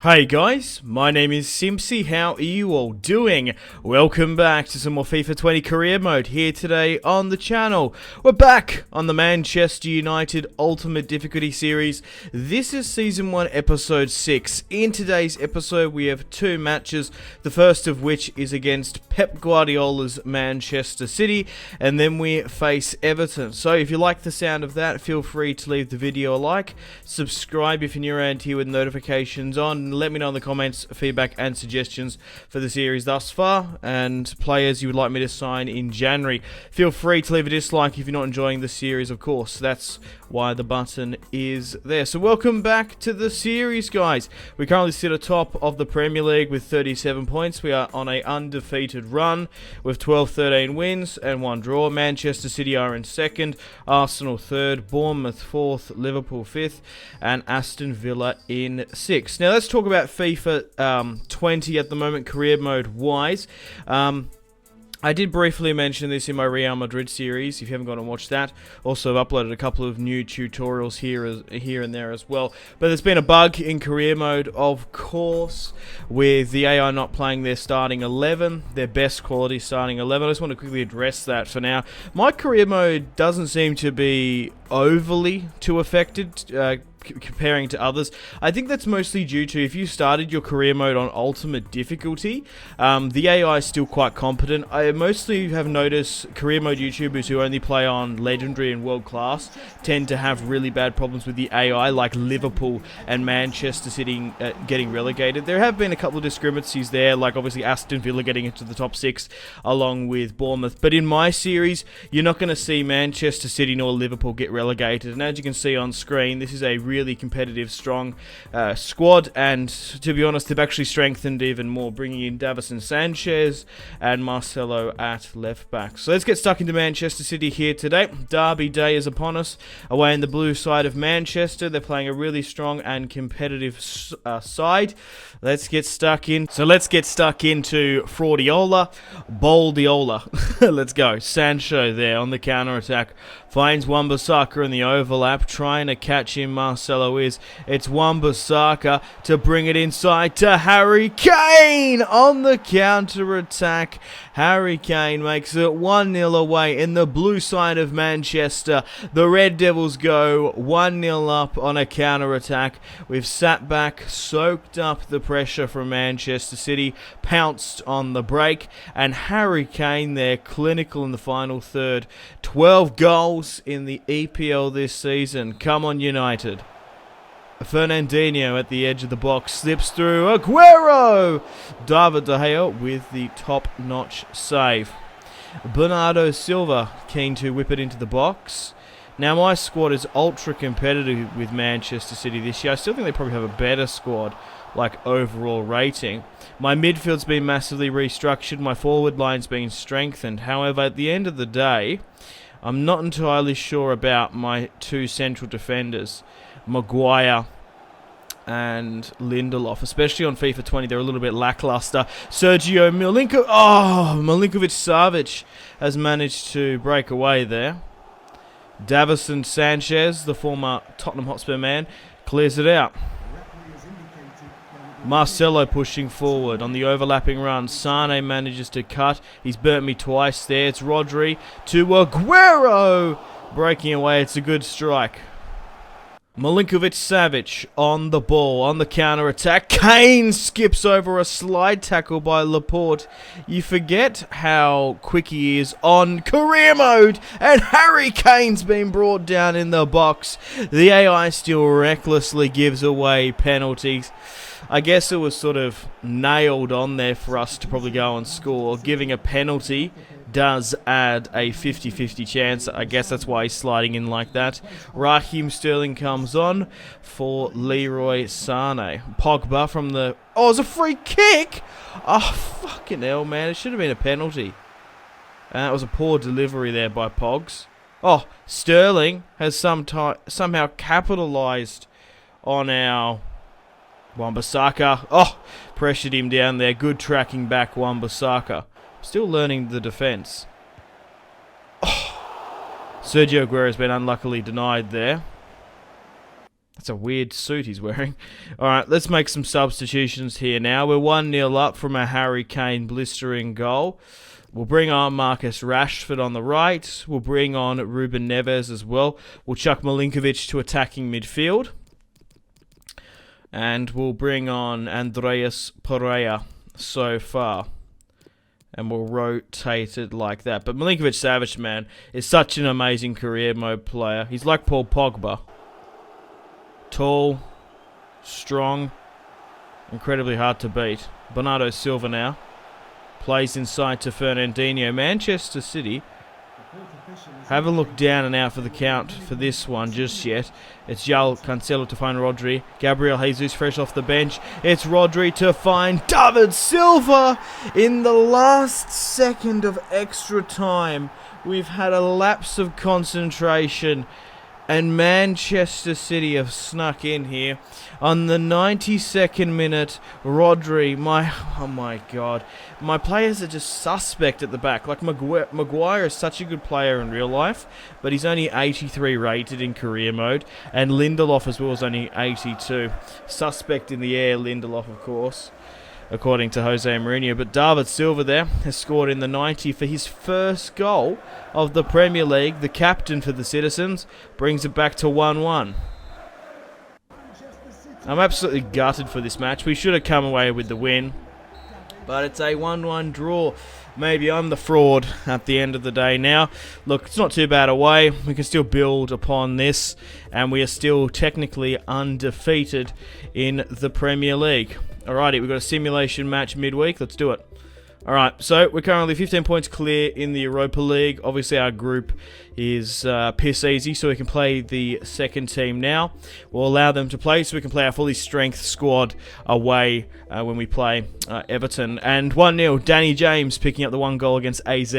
Hey guys, my name is Simpzy. How are you all doing? Welcome back to some more FIFA 20 career mode here today on the channel. We're back on the Manchester United Ultimate Difficulty Series. This is Season 1 Episode 6. In today's episode we have two matches, the first of which is against Pep Guardiola's Manchester City, and then we face Everton. So if you like the sound of that, feel free to leave the video a like, subscribe if you're new around here with notifications on. Let me know in the comments feedback and suggestions for the series thus far and players you would like me to sign in January. Feel free to leave a dislike if you're not enjoying the series, of course. That's why the button is there. So welcome back to the series, guys. We currently sit atop of the Premier League with 37 points. We are on an undefeated run with 12-13 wins and 1 draw. Manchester City are in second, Arsenal third, Bournemouth fourth, Liverpool fifth, and Aston Villa in sixth. Now let's talk about FIFA 20 at the moment, career mode wise. I did briefly mention this in my Real Madrid series, if you haven't gone and watched that. Also, I've uploaded a couple of new tutorials here and there as well. But there's been a bug in career mode, of course, with the AI not playing their starting 11, their best quality starting 11. I just want to quickly address that for now. My career mode doesn't seem to be overly too affected, comparing to others. I think that's mostly due to if you started your career mode on ultimate difficulty, the AI is still quite competent. I mostly have noticed career mode YouTubers who only play on legendary and world class tend to have really bad problems with the AI, like Liverpool and Manchester City getting relegated. There have been a couple of discrepancies there, like obviously Aston Villa getting into the top 6 along with Bournemouth. But in my series, you're not going to see Manchester City nor Liverpool get relegated. And as you can see on screen, this is a really competitive, strong squad, and to be honest, they've actually strengthened even more, bringing in Davison Sanchez and Marcelo at left back. So let's get stuck into Manchester City here today. Derby day is upon us. Away in the blue side of Manchester, they're playing a really strong and competitive side. Let's get stuck in. So let's get stuck into Fraudiola, Boldiola. Let's go. Sancho there on the counter-attack. Finds Wan-Bissaka in the overlap, trying to catch him. Marcelo is. It's Wan-Bissaka to bring it inside to Harry Kane on the counter-attack. Harry Kane makes it 1-0 away in the blue side of Manchester. The Red Devils go 1-0 up on a counter-attack. We've sat back, soaked up the pressure from Manchester City, pounced on the break, and Harry Kane there, clinical in the final third. 12 goals in the EPL this season. Come on, United. Fernandinho at the edge of the box, slips through. Aguero! David De Gea with the top-notch save. Bernardo Silva keen to whip it into the box. Now, my squad is ultra competitive with Manchester City this year. I still think they probably have a better squad, like overall rating. My midfield's been massively restructured. My forward line's been strengthened. However, at the end of the day, I'm not entirely sure about my two central defenders, Maguire and Lindelof, especially on FIFA 20. They're a little bit lackluster. Sergio Milinkovic-Savic has managed to break away there. Davison Sanchez, the former Tottenham Hotspur man, clears it out. Marcelo pushing forward on the overlapping run. Sane manages to cut. He's burnt me twice there. It's Rodri to Aguero. Breaking away. It's a good strike. Milinkovic-Savic on the ball, on the counter-attack. Kane skips over a slide tackle by Laporte. You forget how quick he is on career mode, and Harry Kane's been brought down in the box. The AI still recklessly gives away penalties. I guess it was sort of nailed on there for us to probably go and score. Giving a penalty does add a 50-50 chance. I guess that's why he's sliding in like that. Raheem Sterling comes on for Leroy Sane. Pogba from the... Oh, it's a free kick! Oh, fucking hell, man. It should have been a penalty. And that was a poor delivery there by Pogs. Oh, Sterling has somehow capitalised on our... Wan-Bissaka. Oh, pressured him down there. Good tracking back, Wan-Bissaka. Still learning the defence. Oh, Sergio Aguero has been unluckily denied there. That's a weird suit he's wearing. Alright, let's make some substitutions here now. We're 1-0 up from a Harry Kane blistering goal. We'll bring on Marcus Rashford on the right. We'll bring on Ruben Neves as well. We'll chuck Milinkovic to attacking midfield. And we'll bring on Andreas Pereira so far. And we'll rotate it like that. But Milinkovic-Savic, man, is such an amazing career mode player. He's like Paul Pogba. Tall, strong, incredibly hard to beat. Bernardo Silva now plays inside to Fernandinho. Manchester City haven't looked down and out for the count for this one just yet. It's João Cancelo to find Rodri. Gabriel Jesus fresh off the bench. It's Rodri to find David Silva in the last second of extra time. We've had a lapse of concentration. And Manchester City have snuck in here. On the 92nd minute, Rodri, oh my god. My players are just suspect at the back. Like, Maguire is such a good player in real life, but he's only 83 rated in career mode. And Lindelof as well is only 82. Suspect in the air, Lindelof, of course, according to Jose Mourinho. But David Silva there has scored in the 90 for his first goal of the Premier League. The captain for the Citizens brings it back to 1-1. I'm absolutely gutted for this match. We should have come away with the win, but it's a 1-1 draw. Maybe I'm the fraud at the end of the day now. Look, it's not too bad away. We can still build upon this, and we are still technically undefeated in the Premier League. Alrighty, we've got a simulation match midweek. Let's do it. Alright, so we're currently 15 points clear in the Europa League. Obviously, our group is piss easy, so we can play the second team now. We'll allow them to play, so we can play our fully strength squad away when we play Everton. And 1-0, Danny James picking up the 1 goal against AZ.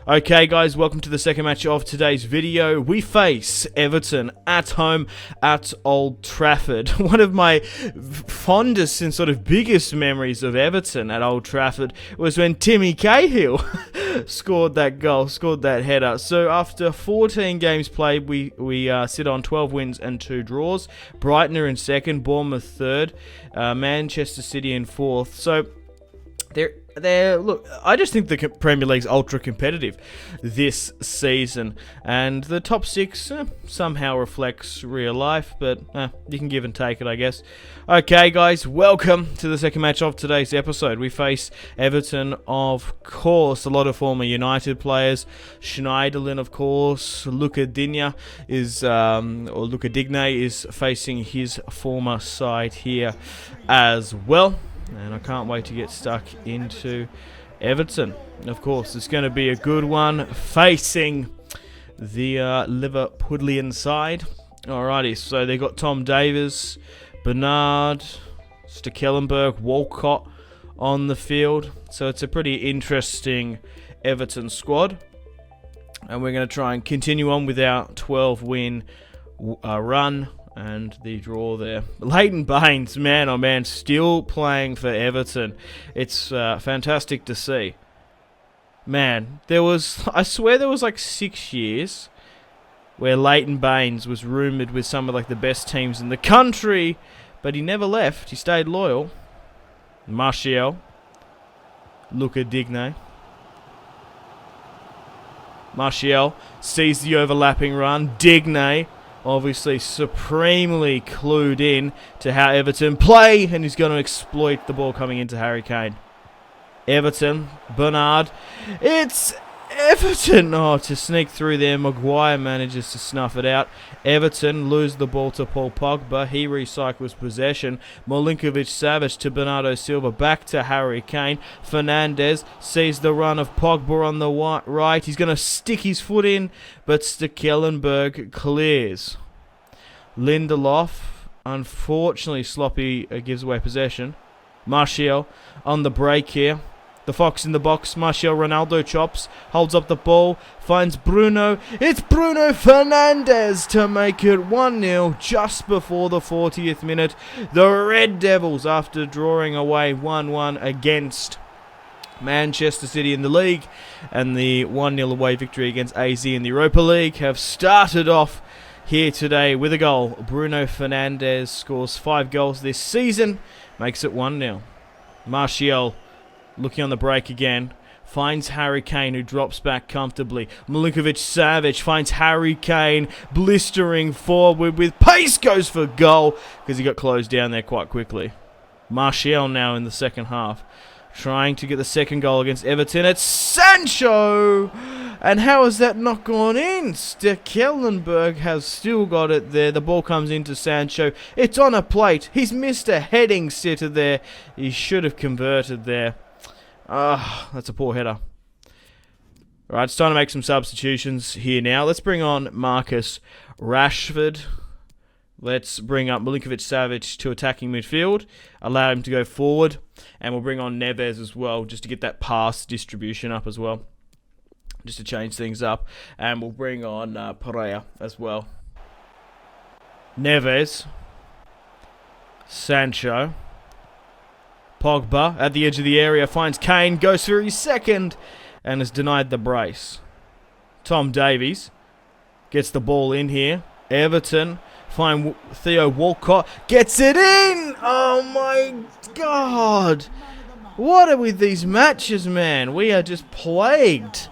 Okay, guys, welcome to the second match of today's video. We face Everton at home at Old Trafford. One of my fondest and sort of biggest memories of Everton at Old Trafford was when Timmy Cahill scored that goal, scored that header. So after 14 games played, we sit on 12 wins and 2 draws. Brighton are in second, Bournemouth third, Manchester City in fourth. So look, I just think the Premier League's ultra competitive this season, and the top 6 somehow reflects real life, but you can give and take it, I guess. Okay, guys, welcome to the second match of today's episode. We face Everton, of course, a lot of former United players. Schneiderlin, of course. Luca Digne is facing his former side here as well. And I can't wait to get stuck into Everton. Of course, it's going to be a good one facing the Liverpudlian side. Alrighty, so they got Tom Davies, Bernard, Stekelenburg, Walcott on the field. So it's a pretty interesting Everton squad. And we're going to try and continue on with our 12-win run. And the draw there. Leighton Baines, man oh man, still playing for Everton. It's fantastic to see. Man, I swear there was like 6 years where Leighton Baines was rumoured with some of like the best teams in the country, but he never left. He stayed loyal. Martial. Luca Digne. Martial sees the overlapping run. Digne, obviously supremely clued in to how Everton play, and he's going to exploit the ball coming into Harry Kane. Everton, Bernard, it's Everton! Oh, to sneak through there, Maguire manages to snuff it out. Everton lose the ball to Paul Pogba, he recycles possession. Milinkovic-Savic to Bernardo Silva, back to Harry Kane. Fernandes sees the run of Pogba on the right, he's going to stick his foot in, but Stekelenburg clears. Lindelof, unfortunately sloppy, gives away possession. Martial on the break here. The fox in the box, Martial Ronaldo chops, holds up the ball, finds Bruno. It's Bruno Fernandes to make it 1-0 just before the 40th minute. The Red Devils, after drawing away 1-1 against Manchester City in the league and the 1-0 away victory against AZ in the Europa League, have started off here today with a goal. Bruno Fernandes scores 5 goals this season, makes it 1-0. Martial looking on the break again. Finds Harry Kane, who drops back comfortably. Milinkovic-Savic finds Harry Kane, blistering forward with pace, goes for goal because he got closed down there quite quickly. Martial now in the second half, trying to get the second goal against Everton. It's Sancho! And how has that not gone in? Stekelenburg has still got it there. The ball comes into Sancho. It's on a plate. He's missed a heading sitter there. He should have converted there. That's a poor header. Alright, it's time to make some substitutions here now. Let's bring on Marcus Rashford. Let's bring up Milinkovic-Savic to attacking midfield. Allow him to go forward. And we'll bring on Neves as well, just to get that pass distribution up as well. Just to change things up. And we'll bring on Pereira as well. Neves. Sancho. Pogba at the edge of the area finds Kane, goes for his second, and is denied the brace. Tom Davies gets the ball in here. Everton find Theo Walcott, gets it in! Oh my God! What are with these matches, man? We are just plagued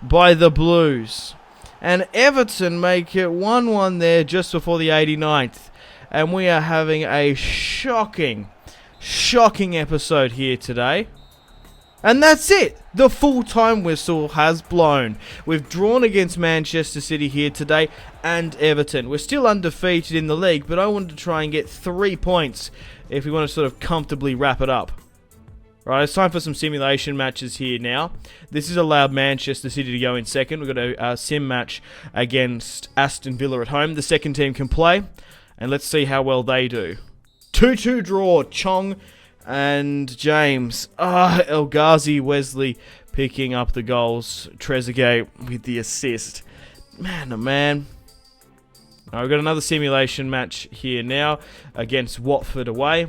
by the Blues. And Everton make it 1-1 there just before the 89th. And we are having a shocking episode here today. And that's it. The full-time whistle has blown. We've drawn against Manchester City here today and Everton. We're still undefeated in the league, but I wanted to try and get 3 points if we want to sort of comfortably wrap it up. Right, it's time for some simulation matches here now. This has allowed Manchester City to go in second. We've got a sim match against Aston Villa at home. The second team can play, and let's see how well they do. 2-2 draw, Chong and James. El Ghazi, Wesley picking up the goals. Trezeguet with the assist. Man, oh man. Right, we've got another simulation match here now against Watford away.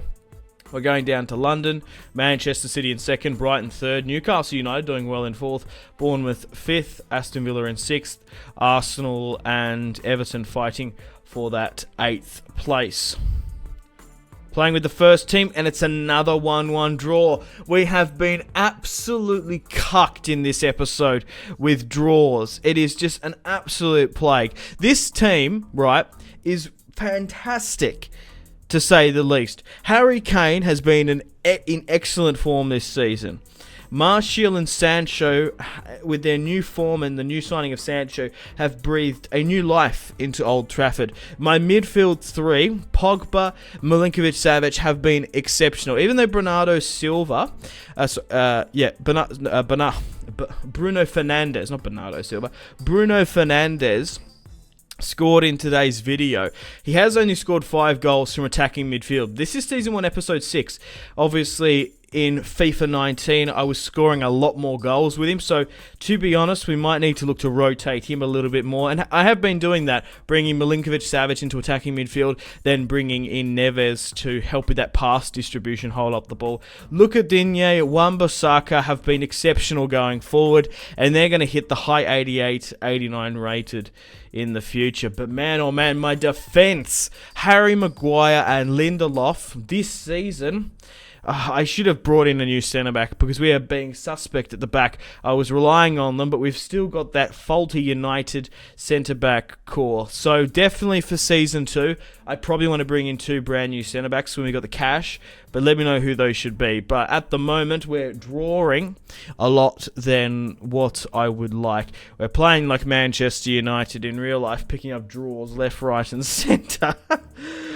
We're going down to London. Manchester City in second, Brighton third, Newcastle United doing well in fourth, Bournemouth fifth, Aston Villa in sixth, Arsenal and Everton fighting for that 8th place. Playing with the first team, and it's another 1-1 draw. We have been absolutely cucked in this episode with draws. It is just an absolute plague. This team, right, is fantastic, to say the least. Harry Kane has been in excellent form this season. Martial and Sancho, with their new form and the new signing of Sancho, have breathed a new life into Old Trafford. My midfield three, Pogba, Milinkovic-Savic, have been exceptional. Even though Bruno Fernandes, not Bernardo Silva, Bruno Fernandes scored in today's video. He has only scored 5 goals from attacking midfield. This is Season 1, Episode 6. Obviously, in FIFA 19, I was scoring a lot more goals with him. So, to be honest, we might need to look to rotate him a little bit more. And I have been doing that, bringing Milinkovic-Savic into attacking midfield, then bringing in Neves to help with that pass distribution, hold up the ball. Luka Digne, Wan-Bissaka have been exceptional going forward, and they're going to hit the high 88, 89 rated in the future. But man, oh man, my defense, Harry Maguire and Lindelof this season, I should have brought in a new centre-back because we are being suspect at the back. I was relying on them, but we've still got that faulty United centre-back core. So definitely for Season 2, I probably want to bring in 2 brand new centre-backs when we got the cash, but let me know who those should be. But at the moment, we're drawing a lot than what I would like. We're playing like Manchester United in real life, picking up draws left, right and centre.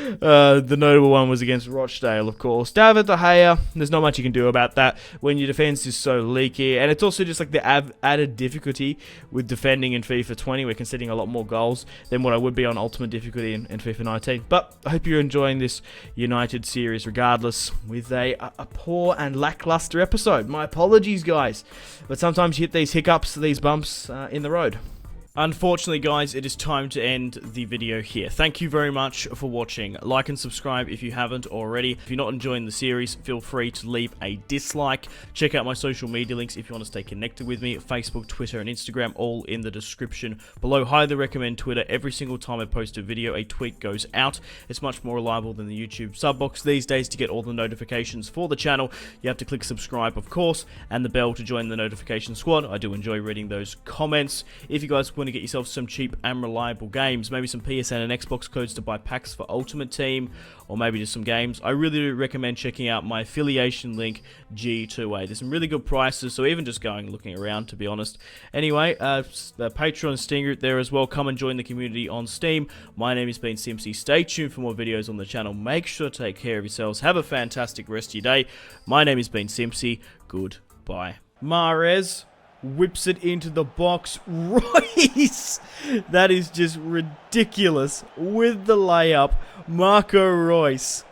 The notable one was against Rochdale, of course. David De Gea, there's not much you can do about that when your defense is so leaky. And it's also just like the added difficulty with defending in FIFA 20. We're conceding a lot more goals than what I would be on Ultimate difficulty in FIFA 19. But I hope you're enjoying this United series regardless, with a poor and lackluster episode. My apologies, guys. But sometimes you hit these hiccups, these bumps in the road. Unfortunately, guys, it is time to end the video here. Thank you very much for watching. Like and subscribe if you haven't already. If you're not enjoying the series, feel free to leave a dislike. Check out my social media links if you want to stay connected with me. Facebook, Twitter, and Instagram, all in the description below. Highly recommend Twitter. Every single time I post a video, a tweet goes out. It's much more reliable than the YouTube sub box these days. To get all the notifications for the channel, you have to click subscribe, of course, and the bell to join the notification squad. I do enjoy reading those comments. If you guys want to get yourself some cheap and reliable games, maybe some PSN and Xbox codes to buy packs for Ultimate Team, or maybe just some games, I really do recommend checking out my affiliation link, G2A. There's some really good prices, so even just going looking around, to be honest. Anyway, the Patreon and Steam group there as well. Come and join the community on Steam. My name has been Simpzy. Stay tuned for more videos on the channel. Make sure to take care of yourselves. Have a fantastic rest of your day. My name has been Simpzy. Goodbye. Mahrez whips it into the box. Royce! That is just ridiculous. With the layup, Marco Royce